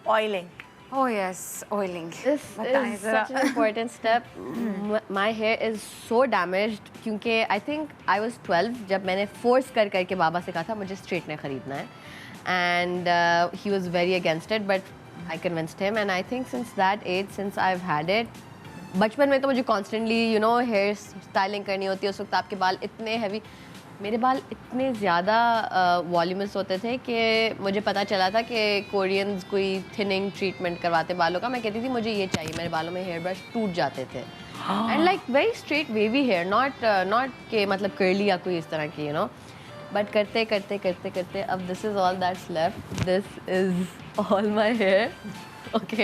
Oiling? Oh yes, oiling. This is such an important step. My hair is so damaged क्योंकि I think I was 12 जब मैंने force कर करके बाबा से कहा था मुझे straightener खरीदना है, and he was very against it, but I convinced him, and I think since that age, since I've had it, बचपन में तो मुझे constantly hair styling करनी होती है, उस वक्त आपके बाल इतने heavy, मेरे बाल इतने ज़्यादा वॉल्यूमस होते थे कि मुझे पता चला था कि कोरियंस कोई थिनिंग ट्रीटमेंट करवाते बालों का। मैं कहती थी मुझे ये चाहिए, मेरे बालों में हेयर ब्रश टूट जाते थे, and like very straight wavy hair, not के मतलब कर्ली या कोई इस तरह की बट करते करते करते करते अब this is all that's left, this is all my hair, okay.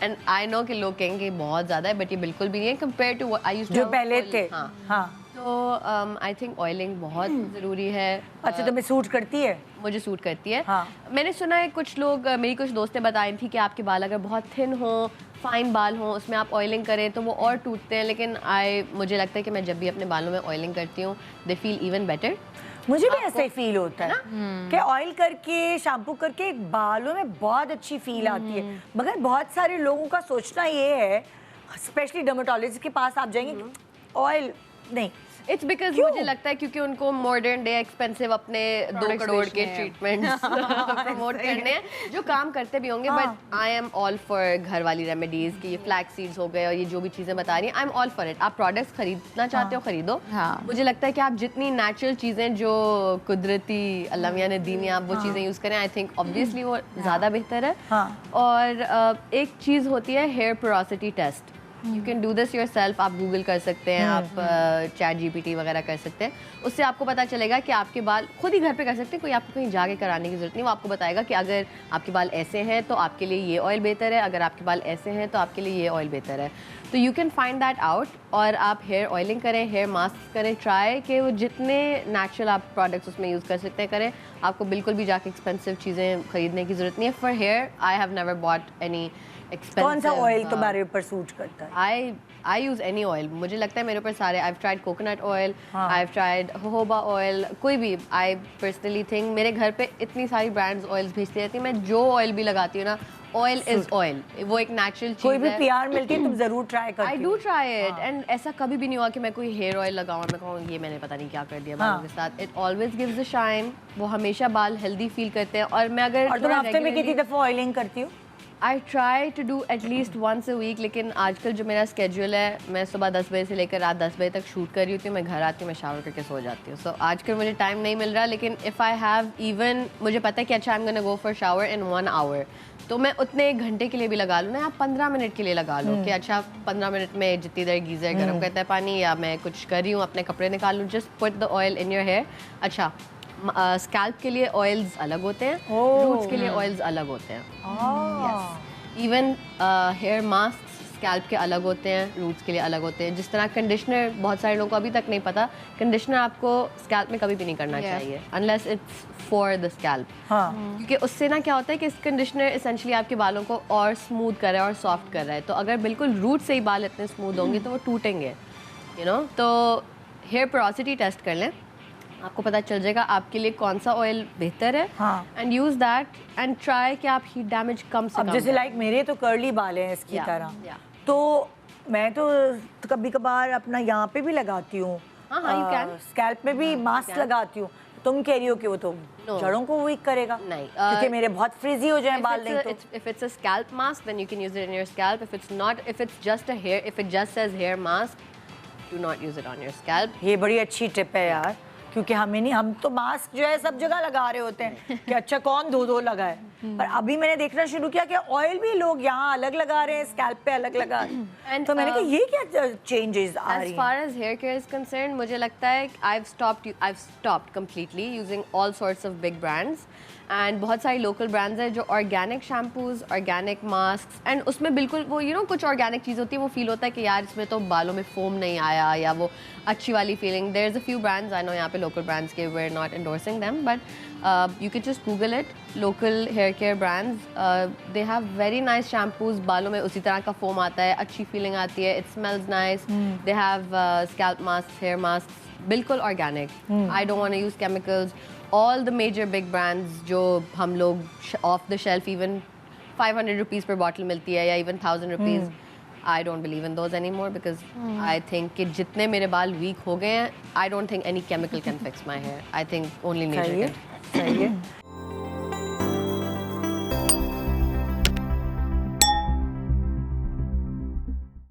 And I know कि लोग कहेंगे बहुत ज़्यादा है, बट ये बिल्कुल भी नहीं है compare to I used to जो पहले थे। हाँ। तो आई थिंक ऑयलिंग बहुत ज़रूरी है। अच्छा, तो मैं सूट करती है? मुझे सूट करती है। हाँ। मैंने सुना है कुछ लोग, मेरी कुछ दोस्तें बताई थी कि आपके बाल अगर बहुत थिन हो, फाइन बाल हो, उसमें आप ऑयलिंग करें तो वो और टूटते हैं, लेकिन मुझे लगता है कि मैं जब भी अपने बालों में ऑयलिंग करती हूँ दे फील इवन बेटर। मुझे भी ऐसा ही फील होता है कि ऑयल करके, शैम्पू करके बालों में बहुत अच्छी फील आती है। मगर बहुत सारे लोगों का सोचना ये है, स्पेशली डर्मेटोलॉजिस्ट के पास आप जाएंगे, ऑयल नहीं। इट्स बिकॉज मुझे लगता है क्योंकि उनको मॉडर्न डे एक्सपेंसिव अपने 2 करोड़ के ट्रीटमेंट्स प्रमोट करने हैं, जो काम करते भी होंगे, but I am all for घर वाली रेमेडीज कि ये फ्लैक्स सीड्स हो गए और ये जो भी चीज़ें बता रही हैं, I am all for it. आप प्रोडक्ट्स खरीदना चाहते हो खरीदो। मुझे लगता है कि आप जितनी नेचुरल चीज़ें जो कुदरती अल्लाह मियां ने दी हैं आप वो चीज़ें यूज़ करें, आई थिंक ऑब्वियसली वो ज़्यादा बेहतर है। और एक चीज़ होती है hair porosity test. You can do this yourself, आप गूगल कर सकते हैं, आप चैट जीपीटी वगैरह कर सकते हैं, उससे आपको पता चलेगा कि आपके बाल खुद ही घर पे कर सकते हैं, कोई आपको कहीं जाके कराने की जरूरत नहीं। वो आपको बताएगा कि अगर आपके बाल ऐसे हैं तो आपके लिए ये ऑयल बेहतर है, अगर आपके बाल ऐसे हैं तो आपके लिए ये ऑयल बेहतर है। तो you can find that out, और आप हेयर ऑयलिंग करें, हेयर मास्क करें, ट्राई कि वो जितने नेचुरल आप प्रोडक्ट्स उसमें यूज़ कर सकते हैं करें। आपको बिल्कुल भी जाके एक्सपेंसिव चीज़ें खरीदने की ज़रूरत नहीं है। For hair I have never bought any expensive. कौन सा ऑयल तुम्हारे ऊपर सूट करता है? आई यूज़ एनी ऑयल, मुझे लगता है मेरे ऊपर सारे। I tried coconut oil, I tried jojoba oil, कोई भी। आई पर्सनली थिंक मेरे घर पे इतनी सारी ब्रांड्स ऑयल्स भेजती रहती है, मैं जो ऑयल भी लगाती हूँ ना, ऑयल इज ऑयल, वो एक नेचुरल चीज़ है। कोई भी पीआर मिलती है तुम जरूर ट्राई करती हो? I do try it, and ऐसा कभी भी नहीं हुआ कि मैं कोई हेयर ऑयल लगाऊँ मैं कहूँ ये मैंने पता नहीं क्या कर दिया बालों के साथ। It always gives a shine, वो हमेशा बाल हेल्दी फील करते हैं। और मैं अगर तुम हफ्ते में कितनी दफ़ा ऑयलिंग करती हो? I try to do at least once a week, लेकिन आजकल जो मेरा स्केड्यूल है, मैं सुबह 10 बजे से लेकर रात 10 बजे तक शूट कर रही होती हूँ, मैं घर आती हूँ, मैं शावर करके सो जाती हूँ। सो आजकल मुझे टाइम नहीं मिल रहा, लेकिन इफ़ आई हैव इवन, मुझे पता है कि अच्छा I am gonna go for shower in 1 hour, तो मैं उतने 1 घंटे के लिए भी लगा लूँ ना, आप 15 मिनट के लिए लगा लो कि अच्छा 15 मिनट में जितनी देर गीज़र गर्म करता है पानी, या मैं कुछ कर रही हूँ अपने कपड़े निकाल लूँ, just put the oil in your hair. अच्छा, स्कैल्प के लिए ऑयल्स अलग होते हैं, रूट्स के लिए ऑयल्स अलग होते हैं। इवन हेयर मास्क स्कैल्प के अलग होते हैं, रूट्स के लिए अलग होते हैं। जिस तरह कंडीशनर, बहुत सारे लोगों को अभी तक नहीं पता, कंडीशनर आपको स्कैल्प में कभी भी नहीं करना चाहिए unless it's for the scalp. क्योंकि उससे ना क्या होता है कि इस कंडीशनर इसेंशली आपके बालों को और स्मूथ कर रहा है और सॉफ्ट कर रहा है। तो अगर बिल्कुल रूट से ही बाल इतने स्मूथ होंगे तो वो टूटेंगे, यू नो। तो हेयर पोरोसिटी टेस्ट कर लें, आपको पता चल जाएगा आपके लिए कौन सा ऑयल बेहतर है, and use that and try कि आप हीट डैमेज कम से कम। अब जैसे लाइक मेरे तो कर्ली बाल हैं इसकी तरह, तो मैं तो कभी कभार अपना यहाँ पे भी लगाती हूँ, स्कैल्प में भी मास्क लगाती हूँ। तुम कह रही हो कि वो तो जड़ों को वीक करेगा? नहीं, क्योंकि मेरे बहुत फ्रिजी हो जाए बाल। नहीं तो if it's a scalp mask then you can use it in your scalp. If it's not, if it's just a hair, if it just says hair mask, do not use it on your scalp. ये बड़ी अच्छी tip है यार, क्योंकि हमें नहीं, हम तो मास्क जो है सब जगह लगा रहे होते हैं कि अच्छा कौन दो लगाए। पर अभी मैंने देखना शुरू किया कि ऑयल भी लोग यहाँ अलग लगा रहे हैं, स्कैल्प पे अलग लगा रहे हैं। तो मैंने कहा ये क्या चेंजेस आ रही हैं? As far as hair care is concerned, मुझे लगता है I've stopped completely using all sorts of big brands, and बहुत सारी लोकल ब्रांड्स हैं जो organic shampoos, organic mask, and उसमें बिल्कुल वो कुछ ऑर्गेनिक चीज़ होती है, वो फील होता है कि यार इसमें तो बालों में फोम नहीं आया, या वो अच्छी वाली feeling. There is a few brands I know यहाँ पे लोकल ब्रांड्स के, we are not endorsing them, but you can just Google it, local hair care brands, they have very nice shampoos, बालों में उसी तरह का फोम आता है, अच्छी फीलिंग आती है, it smells nice. They have scalp mask, hair mask, बिल्कुल organic. I don't want to use chemicals. All the major big brands जो हम लोग off the shelf even 500 rupees पर बॉटल मिलती है या even 1000 rupees, I don't believe in those any more because I think कि जितने मेरे बाल वीक हो गए हैं, I don't think any chemical can fix my hair. I think only nature can. सही है.